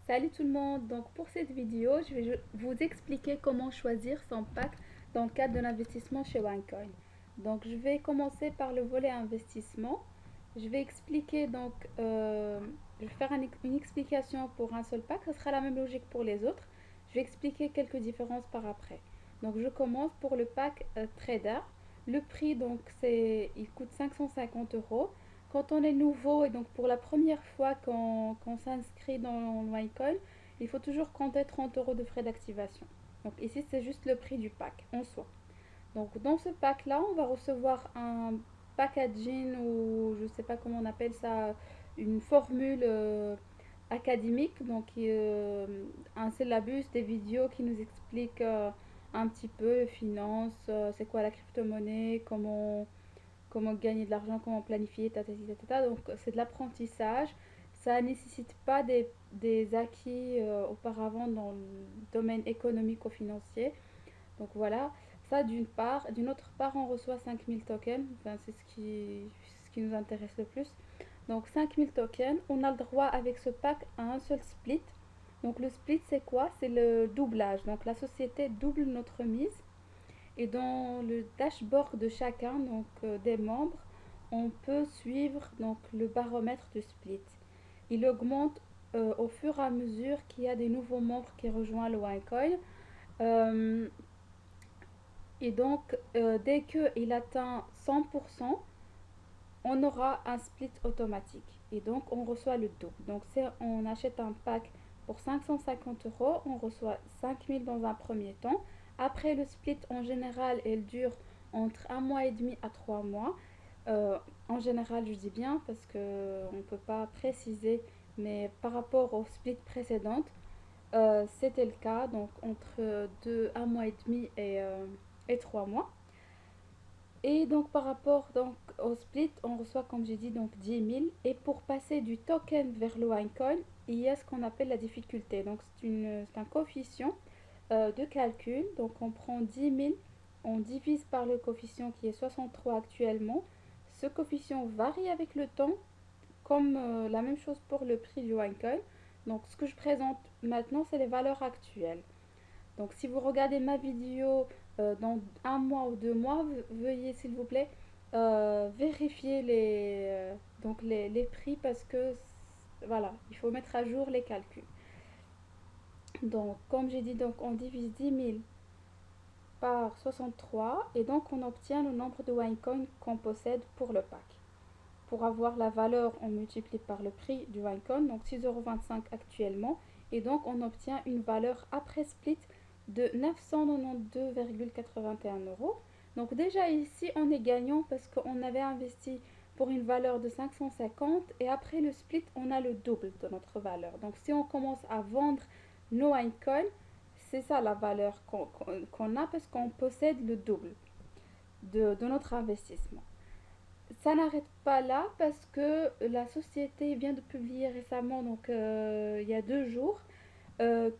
Salut tout le monde, donc pour cette vidéo, je vais vous expliquer comment choisir son pack dans le cadre de l'investissement chez OneCoin. Donc je vais commencer par le volet investissement. Je vais expliquer je vais faire une explication pour un seul pack, ce sera la même logique pour les autres. Je vais expliquer quelques différences par après. Donc je commence pour le pack Trader. Le prix il coûte 550 euros. Quand on est nouveau et donc pour la première fois qu'on s'inscrit dans OneCoin, il faut toujours compter 30 euros de frais d'activation. Donc ici, c'est juste le prix du pack en soi. Donc dans ce pack-là, on va recevoir un packaging ou je ne sais pas comment on appelle ça, une formule académique, un syllabus, des vidéos qui nous expliquent un petit peu les finances, c'est quoi la crypto-monnaie, comment gagner de l'argent, comment planifier, ta. Donc c'est de l'apprentissage. Ça ne nécessite pas des acquis auparavant dans le domaine économico-financier. Donc voilà, ça d'une part. D'une autre part, on reçoit 5000 tokens. Enfin, c'est ce qui nous intéresse le plus. Donc 5000 tokens, on a le droit avec ce pack à un seul split. Donc le split, c'est quoi? C'est le doublage. Donc la société double notre mise et dans le dashboard de chacun des membres, on peut suivre le baromètre du split. Il augmente au fur et à mesure qu'il y a des nouveaux membres qui rejoignent le OneCoin. Euh, Dès qu'il atteint 100%, on aura un split automatique. Et donc, on reçoit le double. Donc, si on achète un pack pour 550 euros, on reçoit 5000 dans un premier temps. Après, le split, en général, elle dure entre un mois et demi à 3 mois. En général, je dis bien parce qu'on ne peut pas préciser, mais par rapport au split précédente, c'était le cas, donc entre un mois et demi et 3 mois. Et donc par rapport au split, on reçoit comme j'ai dit 10 000. Et pour passer du token vers le OneCoin, il y a ce qu'on appelle la difficulté. Donc c'est un coefficient de calcul. Donc on prend 10 000, on divise par le coefficient qui est 63 actuellement. Ce coefficient varie avec le temps, comme la même chose pour le prix du OneCoin. Donc ce que je présente maintenant, c'est les valeurs actuelles. Donc si vous regardez ma vidéo dans un mois ou 2 mois, veuillez s'il vous plaît vérifier les prix parce que voilà, il faut mettre à jour les calculs. Donc comme j'ai dit, on divise 10 000 par 63 et donc on obtient le nombre de winecoins qu'on possède pour le pack. Pour avoir la valeur, on multiplie par le prix du winecoin, donc 6,25 € actuellement, et donc on obtient une valeur après split de 992,81 €. Donc déjà ici, on est gagnant parce qu'on avait investi pour une valeur de 550 et après le split, on a le double de notre valeur. Donc si on commence à vendre nos winecoins, c'est ça la valeur qu'on a parce qu'on possède le double de notre investissement. Ça n'arrête pas là parce que la société vient de publier récemment, il y a 2 jours,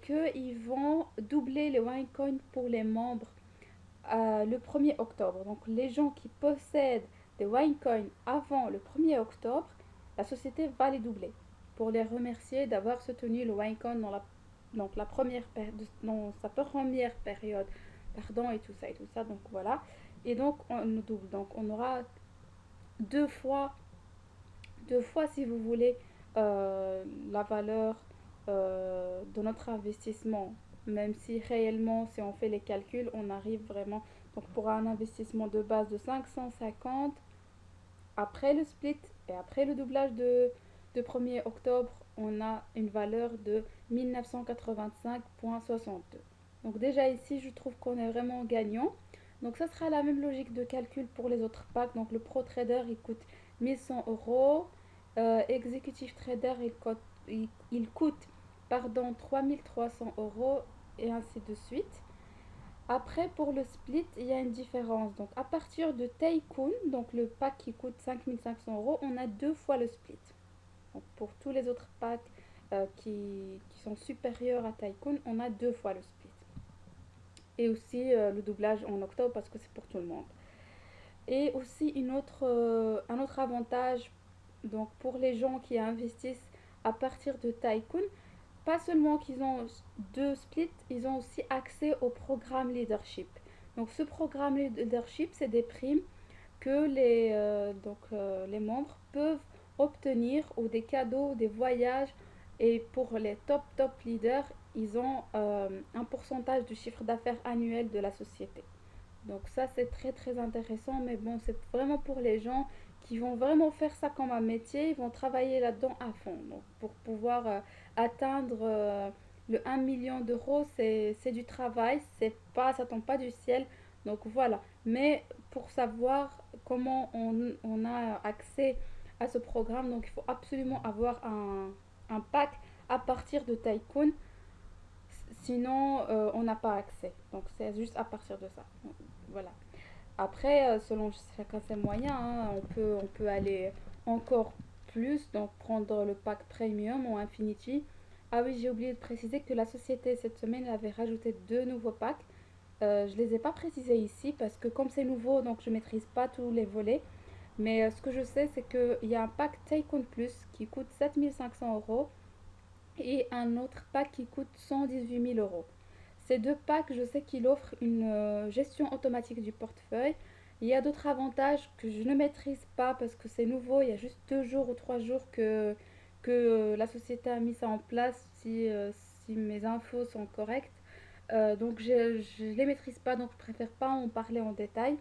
qu'ils vont doubler les winecoins pour les membres le 1er octobre. Donc les gens qui possèdent des winecoins avant le 1er octobre, la société va les doubler pour les remercier d'avoir soutenu le winecoin dans sa première période. Pardon, et tout ça. Donc voilà. Et donc on nous double. Donc on aura deux fois, deux fois si vous voulez, la valeur de notre investissement. Même si réellement, si on fait les calculs, on arrive vraiment. Donc pour un investissement de base de 550, après le split et après le doublage de 1er octobre, on a une valeur de 1985,62. Donc déjà ici, je trouve qu'on est vraiment gagnant. Donc ça sera la même logique de calcul pour les autres packs. Donc le Pro Trader, il coûte 1100 €. Executive Trader, il coûte pardon, 3300 € et ainsi de suite. Après, pour le split, il y a une différence. Donc, à partir de Tycoon, donc le pack qui coûte 5500 €, on a deux fois le split. Donc, pour tous les autres packs qui sont supérieurs à Tycoon, on a deux fois le split. Et aussi le doublage en octobre parce que c'est pour tout le monde. Et aussi un autre avantage donc pour les gens qui investissent à partir de Tycoon, pas seulement qu'ils ont deux splits, ils ont aussi accès au programme leadership. Donc ce programme leadership, c'est des primes que les membres peuvent obtenir ou des cadeaux, des voyages. Et pour les top leaders, ils ont un pourcentage du chiffre d'affaires annuel de la société. Donc ça, c'est très intéressant, mais bon, c'est vraiment pour les gens qui vont vraiment faire ça comme un métier, ils vont travailler là-dedans à fond. Donc pour pouvoir atteindre le 1 million d'euros, c'est du travail, ça tombe pas du ciel. Donc voilà. Mais pour savoir comment on a accès à ce programme, donc il faut absolument avoir un pack à partir de Tycoon. Sinon, on n'a pas accès. Donc c'est juste à partir de ça. Donc, voilà. Après, selon chacun ses moyens, hein, on peut aller encore plus, donc prendre le pack Premium ou Infinity. Ah oui, j'ai oublié de préciser que la société cette semaine avait rajouté deux nouveaux packs. Je ne les ai pas précisés ici parce que comme c'est nouveau, donc je ne maîtrise pas tous les volets. Mais ce que je sais, c'est qu'il y a un pack Tycoon Plus qui coûte 7 500 € et un autre pack qui coûte 118 000 €. Ces deux packs, je sais qu'ils offrent une gestion automatique du portefeuille. Il y a d'autres avantages que je ne maîtrise pas parce que c'est nouveau. Il y a juste 2 jours ou 3 jours que la société a mis ça en place, si mes infos sont correctes. Donc je ne les maîtrise pas, donc je préfère pas en parler en détail.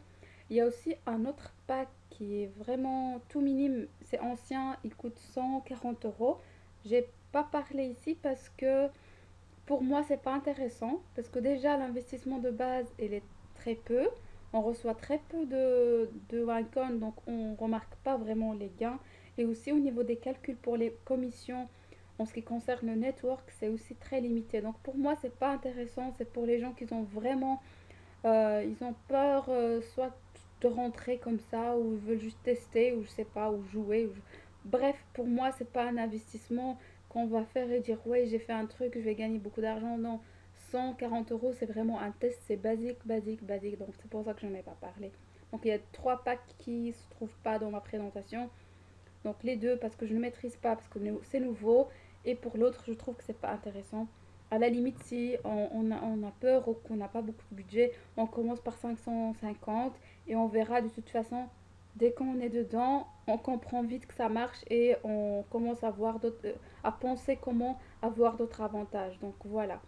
Il y a aussi un autre pack qui est vraiment tout minime, c'est ancien, il coûte 140 €. J'ai pas parlé ici parce que pour moi c'est pas intéressant, parce que déjà l'investissement de base il est très peu, on reçoit très peu de Wincon, donc on remarque pas vraiment les gains. Et aussi au niveau des calculs pour les commissions, en ce qui concerne le network, c'est aussi très limité. Donc pour moi c'est pas intéressant, c'est pour les gens qui ont vraiment ils ont peur soit de rentrer comme ça, ou ils veulent juste tester, ou je sais pas, ou jouer. Bref, pour moi, c'est pas un investissement qu'on va faire et dire ouais, j'ai fait un truc, je vais gagner beaucoup d'argent. Non, 140 €, c'est vraiment un test, c'est basique. Donc c'est pour ça que je n'en ai pas parlé. Donc il y a trois packs qui se trouvent pas dans ma présentation. Donc les deux parce que je ne maîtrise pas, parce que c'est nouveau. Et pour l'autre, je trouve que c'est pas intéressant. À la limite, si on a peur ou qu'on n'a pas beaucoup de budget, on commence par 550 et on verra de toute façon. Dès qu'on est dedans, on comprend vite que ça marche et on commence à penser comment avoir d'autres avantages. Donc voilà.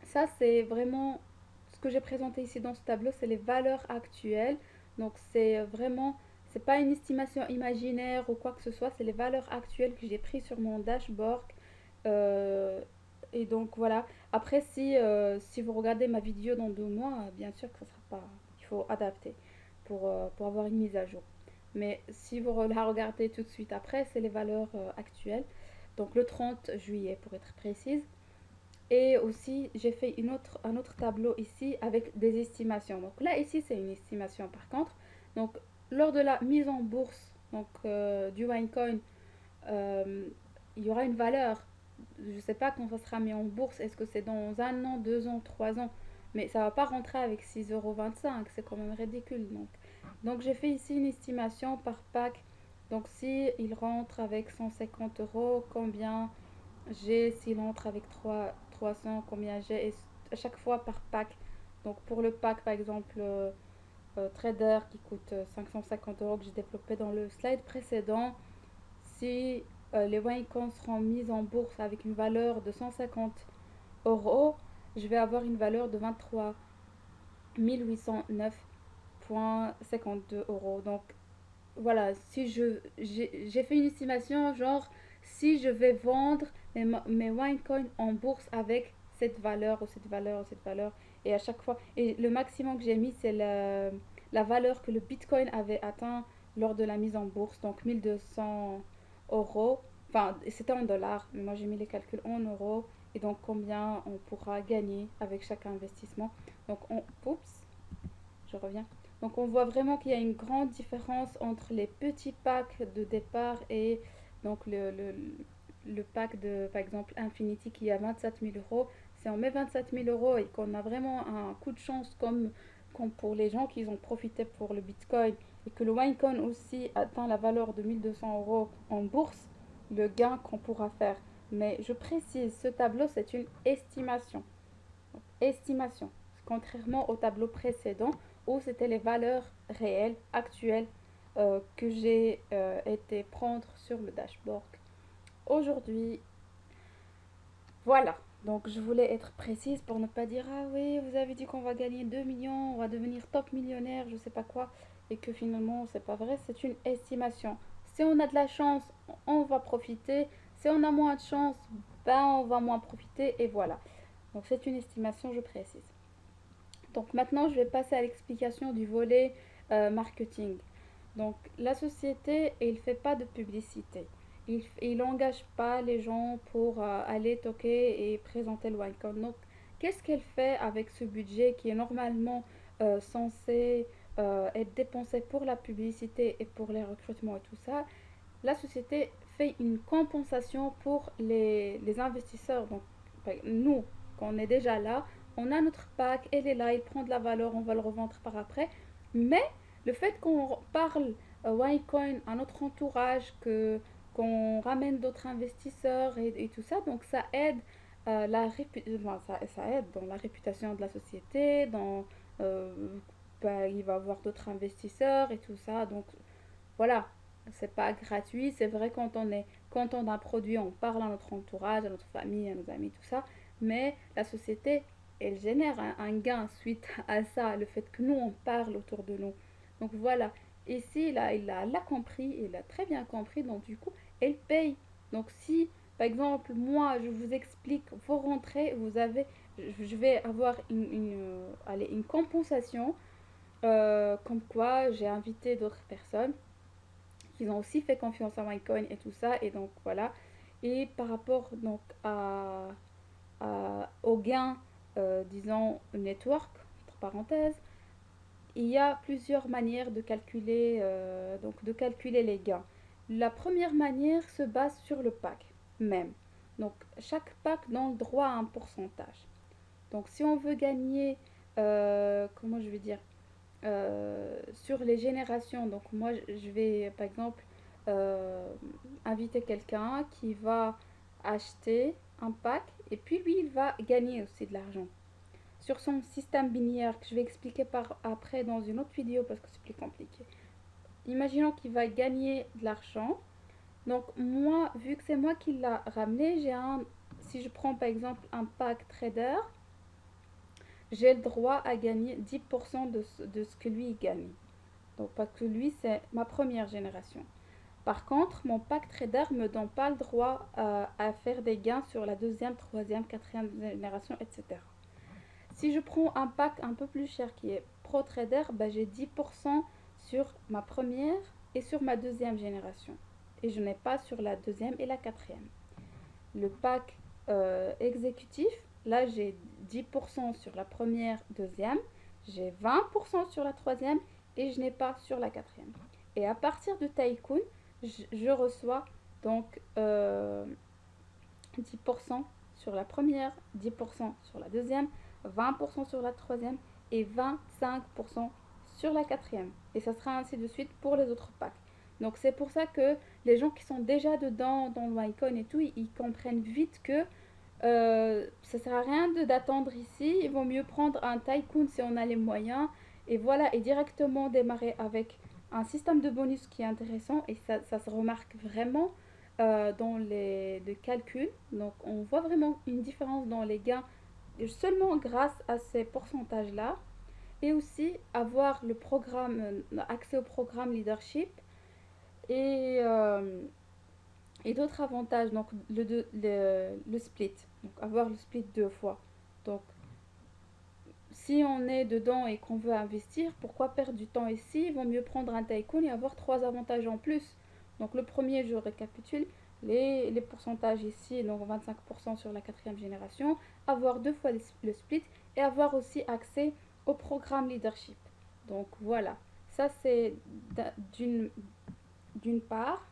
Ça, c'est vraiment ce que j'ai présenté ici dans ce tableau, c'est les valeurs actuelles. Donc c'est vraiment, c'est pas une estimation imaginaire ou quoi que ce soit, c'est les valeurs actuelles que j'ai prises sur mon dashboard. Euh, et donc voilà. Après, si vous regardez ma vidéo dans 2 mois, bien sûr que ça sera pas, il faut adapter pour avoir une mise à jour. Mais si vous la regardez tout de suite après, c'est les valeurs actuelles. Donc le 30 juillet pour être précise. Et aussi, j'ai fait un autre tableau ici avec des estimations. Donc là, ici, c'est une estimation par contre. Donc, lors de la mise en bourse du Winecoin, euh, il y aura une valeur. Je ne sais pas quand ça sera mis en bourse. Est-ce que c'est dans 1 an, 2 ans, 3 ans? Mais ça ne va pas rentrer avec 6,25 €. C'est quand même ridicule. Donc j'ai fait ici une estimation par pack. Donc, si il rentre avec 150 €, combien j'ai, s'il entre avec 300, combien j'ai, et à chaque fois par pack. Donc pour le pack par exemple Trader qui coûte 550 € que j'ai développé dans le slide précédent, si les Winecoins seront mises en bourse avec une valeur de 150 €, je vais avoir une valeur de 23 809,52 €. Donc voilà, si j'ai fait une estimation genre si je vais vendre mes Winecoins en bourse avec cette valeur ou cette valeur ou cette valeur, et à chaque fois, et le maximum que j'ai mis c'est la valeur que le Bitcoin avait atteint lors de la mise en bourse, donc 1 200 €. Enfin, c'était en dollars, mais moi j'ai mis les calculs en euros, et donc combien on pourra gagner avec chaque investissement. Donc oups, je reviens. Donc on voit vraiment qu'il y a une grande différence entre les petits packs de départ et donc le pack de par exemple Infinity qui a 27 000 €. Si on met 27 000 € et qu'on a vraiment un coup de chance comme pour les gens qui ont profité pour le Bitcoin, et que le Winecoin aussi atteint la valeur de 1 200 € en bourse, le gain qu'on pourra faire Mais je précise, ce tableau, c'est une estimation. Estimation, contrairement au tableau précédent où c'était les valeurs réelles, actuelles, que j'ai été prendre sur le dashboard. Aujourd'hui, voilà. Donc je voulais être précise pour ne pas dire ah oui, vous avez dit qu'on va gagner 2 millions, on va devenir top millionnaire, je sais pas quoi, et que finalement c'est pas vrai, c'est une estimation. Si on a de la chance, on va profiter. Si on a moins de chance, ben on va moins profiter et voilà. Donc c'est une estimation, je précise. Donc maintenant, je vais passer à l'explication du volet marketing. Donc la société, elle ne fait pas de publicité. Il n'engage pas les gens pour aller toquer et présenter le OneCoin. Donc qu'est-ce qu'elle fait avec ce budget qui est normalement censé être dépensé pour la publicité et pour les recrutements et tout ça? La société fait une compensation pour les investisseurs. Donc, nous, quand on est déjà là, on a notre pack, elle est là, il prend de la valeur, on va le revendre par après. Mais le fait qu'on parle OneCoin à notre entourage, qu'on ramène d'autres investisseurs et tout ça, donc ça aide ça aide dans la réputation de la société, euh, il va y avoir d'autres investisseurs et tout ça. Donc voilà, c'est pas gratuit. C'est vrai quand on est content d'un produit, on parle à notre entourage, à notre famille, à nos amis, tout ça. Mais la société, elle génère un gain suite à ça, le fait que nous on parle autour de nous. Donc voilà. Ici, là, il a compris, il a très bien compris. Donc du coup, elle paye. Donc si, par exemple, moi, je vous explique vos rentrées, je vais avoir allez, une compensation, comme quoi j'ai invité d'autres personnes qu'ils ont aussi fait confiance à MyCoin et tout ça. Et donc voilà. Et par rapport donc au gain, disons, network, entre parenthèses, il y a plusieurs manières de calculer les gains. La première manière se base sur le pack même. Donc chaque pack donne droit à un pourcentage. Donc si on veut gagner, comment je vais dire, sur les générations. Donc moi, je vais par exemple euh, inviter quelqu'un qui va acheter un pack et puis lui, il va gagner aussi de l'argent. Sur son système binaire que je vais expliquer par après dans une autre vidéo parce que c'est plus compliqué. Imaginons qu'il va gagner de l'argent. Donc moi, vu que c'est moi qui l'a ramené, si je prends par exemple un pack trader, j'ai le droit à gagner 10% de ce que lui gagne. Donc parce que lui, c'est ma première génération. Par contre, mon pack trader ne me donne pas le droit à faire des gains sur la deuxième, troisième, quatrième génération, etc. Si je prends un pack un peu plus cher qui est Pro Trader, ben j'ai 10% sur ma première et sur ma deuxième génération. Et je n'ai pas sur la deuxième et la quatrième. Le pack exécutif, là j'ai 10% sur la première, deuxième, j'ai 20% sur la troisième et je n'ai pas sur la quatrième. Et à partir de Tycoon, je reçois donc 10% sur la première, 10% sur la deuxième, 20% sur la troisième et 25% sur la quatrième. Et ça sera ainsi de suite pour les autres packs. Donc c'est pour ça que les gens qui sont déjà dedans dans le Mycoin et tout, ils comprennent vite que ça sert à rien d'attendre ici. Il vaut mieux prendre un Tycoon si on a les moyens. Et voilà, et directement démarrer avec un système de bonus qui est intéressant. Et ça se remarque vraiment dans les calculs. Donc on voit vraiment une différence dans les gains seulement grâce à ces pourcentages-là. Et aussi avoir le programme, accès au programme leadership et, euh, et d'autres avantages. Donc le split, donc avoir le split deux fois. Donc si on est dedans et qu'on veut investir, pourquoi perdre du temps ici? Il vaut mieux prendre un tycoon et avoir trois avantages en plus. Donc le premier, je récapitule, les pourcentages ici, donc 25% sur la quatrième génération, avoir deux fois le split et avoir aussi accès au programme leadership. Donc voilà, ça c'est d'une part.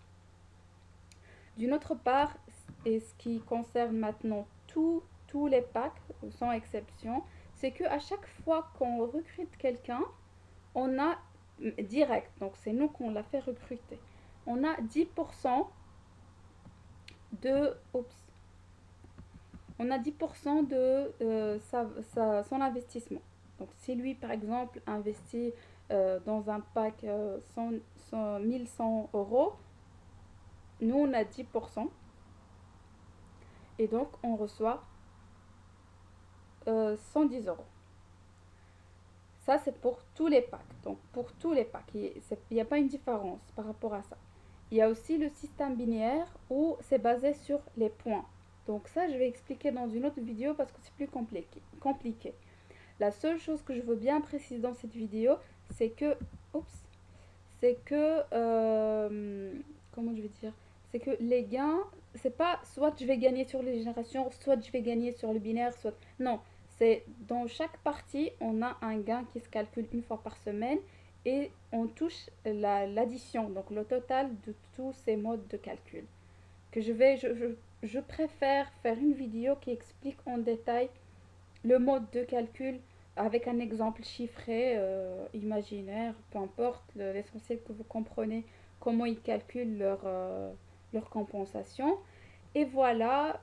D'une autre part, et ce qui concerne maintenant tous les packs, sans exception, c'est qu'à chaque fois qu'on recrute quelqu'un, on a direct, donc c'est nous qu'on l'a fait recruter, on a 10% de, oups, on a 10% de son investissement. Donc si lui, par exemple, investit dans un pack 1100 euros, nous, on a 10%. Et donc, on reçoit 110 euros. Ça, c'est pour tous les packs. Donc, pour tous les packs, il n'y a pas une différence par rapport à ça. Il y a aussi le système binaire où c'est basé sur les points. Donc ça, je vais expliquer dans une autre vidéo parce que c'est plus compliqué. La seule chose que je veux bien préciser dans cette vidéo, c'est que, oups, c'est que, comment je vais dire, c'est que les gains, c'est pas soit je vais gagner sur les générations, soit je vais gagner sur le binaire, soit, non, c'est dans chaque partie, on a un gain qui se calcule une fois par semaine et on touche l'addition, donc le total de tous ces modes de calcul. Que je préfère faire une vidéo qui explique en détail le mode de calcul avec un exemple chiffré, imaginaire, peu importe, l'essentiel que vous comprenez comment ils calculent leur compensation. Et voilà,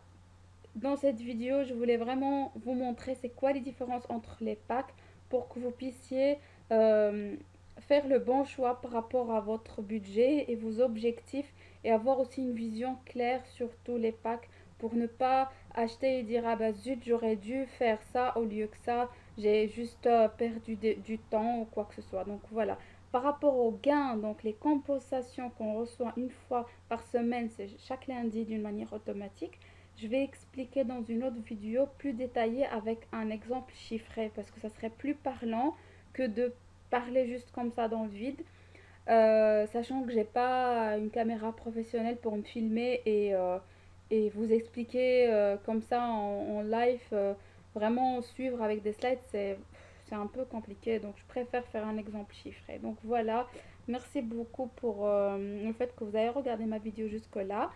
dans cette vidéo, je voulais vraiment vous montrer c'est quoi les différences entre les packs pour que vous puissiez euh, faire le bon choix par rapport à votre budget et vos objectifs et avoir aussi une vision claire sur tous les packs pour ne pas acheter et dire ah bah zut j'aurais dû faire ça au lieu que ça, j'ai juste perdu du temps ou quoi que ce soit. Donc voilà, par rapport aux gains, donc les compensations qu'on reçoit une fois par semaine, c'est chaque lundi d'une manière automatique. Je vais expliquer dans une autre vidéo plus détaillée avec un exemple chiffré parce que ça serait plus parlant que de parler juste comme ça dans le vide. Sachant que j'ai pas une caméra professionnelle pour me filmer et vous expliquer comme ça en live, vraiment suivre avec des slides, c'est un peu compliqué. Donc je préfère faire un exemple chiffré. Donc voilà, merci beaucoup pour le fait que vous avez regardé ma vidéo jusque-là.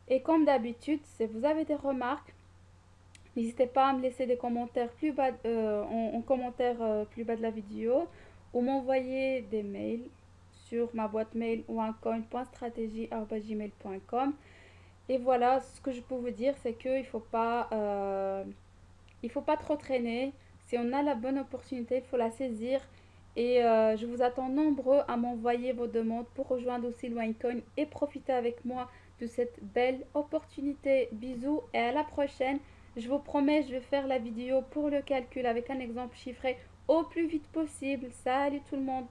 Et comme d'habitude, si vous avez des remarques, n'hésitez pas à me laisser des commentaires plus bas, en commentaire plus bas de la vidéo ou m'envoyer des mails sur ma boîte mail onecoin.stratégie@gmail.com. Et voilà, ce que je peux vous dire, c'est qu'il il faut pas trop traîner. Si on a la bonne opportunité, il faut la saisir. Et je vous attends nombreux à m'envoyer vos demandes pour rejoindre aussi l'OneCoin et profiter avec moi de cette belle opportunité. Bisous et à la prochaine. Je vous promets, je vais faire la vidéo pour le calcul avec un exemple chiffré au plus vite possible. Salut tout le monde!